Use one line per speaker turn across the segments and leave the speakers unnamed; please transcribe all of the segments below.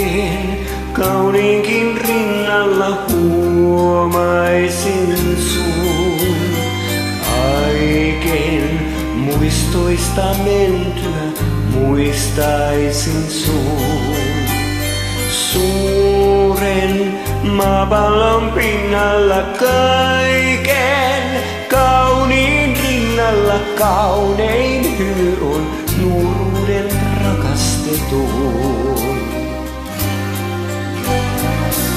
Kaiken kauniinkin rinnalla huomaisin sun. Kaiken muistoista mentyä muistaisin sun. Suuren maapallon pinnalla kaiken kauniin rinnalla kaunein hymy on nuoruuden rakastetun.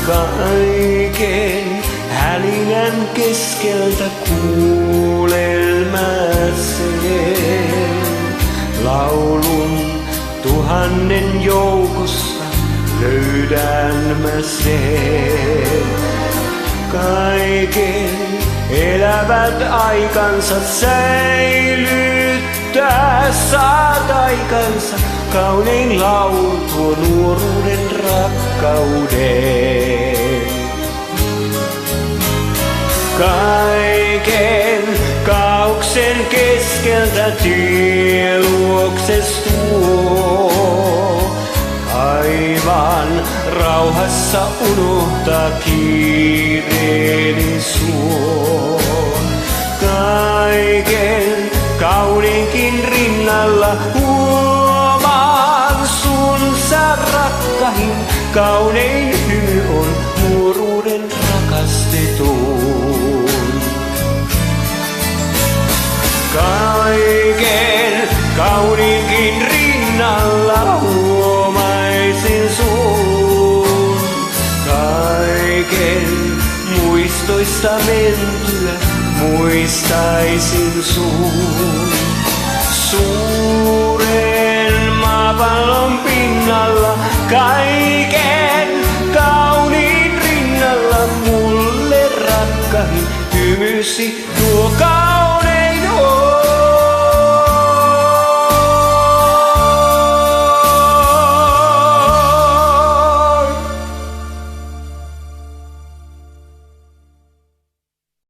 Kaiken hälinän keskeltä kuulen mä sen laulun tuhannen joukossa löydän mä sen. Kaiken elävät aikansa säilyttää saat aikansa. Kaunein laulu tuo nuoruuden rakkauden. Kaiken kaauksen keskeltä tie luokses tuo. Aivan rauhassa unohtaa kiireeni suo. Kaiken kauniinkin rinnalla huomaan sun sä rakkahin. Kaunein hymy on nuoruuden rakastetun. Kaiken kauniinkin rinnalla huomaisin sun. Kaiken muistoista mentyä muistaisin sun. Suuren maapallon pinnalla kaiken kauniin rinnalla mulle rakkahin hymysi tuo